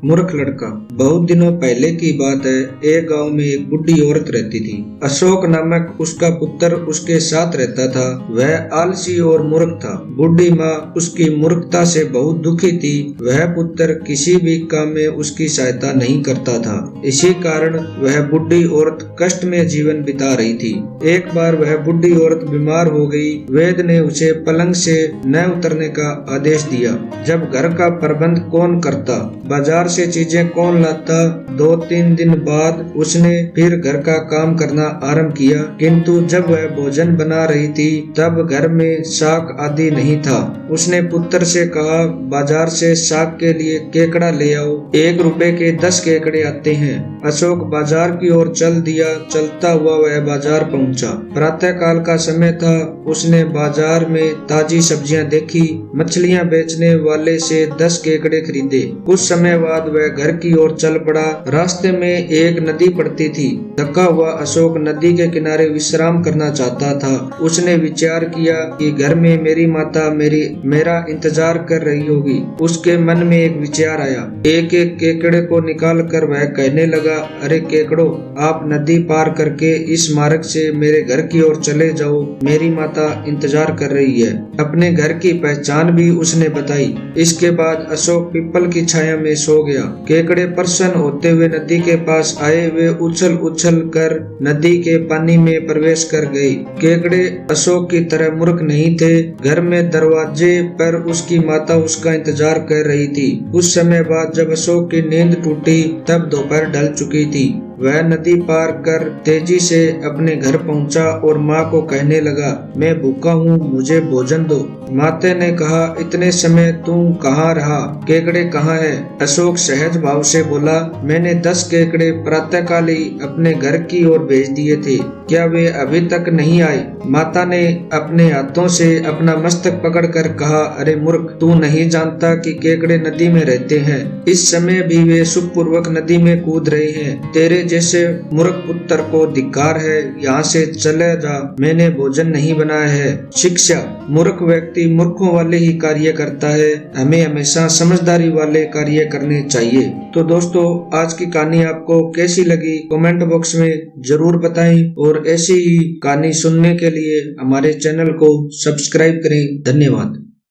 मूर्ख लड़का। बहुत दिनों पहले की बात है। एक गांव में एक बुढ़ी औरत रहती थी। अशोक नामक उसका पुत्र उसके साथ रहता था। वह आलसी और मूर्ख था। बुढ़ी माँ उसकी मूर्खता से बहुत दुखी थी। वह पुत्र किसी भी काम में उसकी सहायता नहीं करता था। इसी कारण वह बुढ़ी औरत कष्ट में जीवन बिता रही थी। एक बार वह बुढ़ी औरत बीमार हो गई। वैद्य ने उसे पलंग से न उतरने का आदेश दिया। जब घर का प्रबंध कौन करता, बाजार से चीजें कौन लाता। 2-3 दिन बाद उसने फिर घर का काम करना आरंभ किया, किंतु जब वह भोजन बना रही थी तब घर में साग आदि नहीं था। उसने पुत्र से कहा, बाजार से साग के लिए केकड़ा ले आओ। 1 रुपए के 10 केकड़े आते हैं। अशोक बाजार की ओर चल दिया। चलता हुआ वह बाजार पहुंचा। प्रातः काल का समय था। उसने बाजार में ताजी सब्जियां देखी। मछलियां बेचने वाले से 10 केकड़े खरीदे। कुछ समय बाद वह घर की ओर चल पड़ा। रास्ते में एक नदी पड़ती थी। थका हुआ अशोक नदी के किनारे विश्राम करना चाहता था। उसने विचार किया कि घर में मेरी माता मेरा इंतजार कर रही होगी। उसके मन में एक विचार आया। एक एक केकड़े को निकाल कर वह कहने लगा, अरे केकड़ो, आप नदी पार करके इस मार्ग से मेरे घर की ओर चले जाओ। मेरी माता इंतजार कर रही है। अपने घर की पहचान भी उसने बताई। इसके बाद अशोक पीपल की छाया में सो गया। केकड़े प्रसन्न होते हुए नदी के पास आए। वे उछल उछल कर नदी के पानी में प्रवेश कर गए। केकड़े अशोक की तरह मूर्ख नहीं थे। घर में दरवाजे पर उसकी माता उसका इंतजार कर रही थी। कुछ समय बाद जब अशोक की नींद टूटी तब दोपहर ढल चुकी थी। वह नदी पार कर तेजी से अपने घर पहुंचा और माँ को कहने लगा, मैं भूखा हूँ, मुझे भोजन दो। माता ने कहा, इतने समय तू कहाँ रहा? केकड़े कहाँ है? अशोक सहज भाव से बोला, मैंने 10 केकड़े प्रातःकाल ही अपने घर की ओर भेज दिए थे। क्या वे अभी तक नहीं आए? माता ने अपने हाथों से अपना मस्तक पकड़कर कहा, अरे मूर्ख, तू नहीं जानता कि केकड़े नदी में रहते हैं। इस समय भी वे सुखपूर्वक नदी में कूद रहे हैं। तेरे जैसे मूर्ख पुत्र को धिक्कार है। यहाँ से चले जा, मैंने भोजन नहीं बनाया है। शिक्षा, मूर्ख व्यक्ति मूर्खों वाले ही कार्य करता है। हमें हमेशा समझदारी वाले कार्य करने चाहिए। तो दोस्तों, आज की कहानी आपको कैसी लगी कमेंट बॉक्स में जरूर बताएं और ऐसी ही कहानी सुनने के लिए हमारे चैनल को सब्सक्राइब करें। धन्यवाद।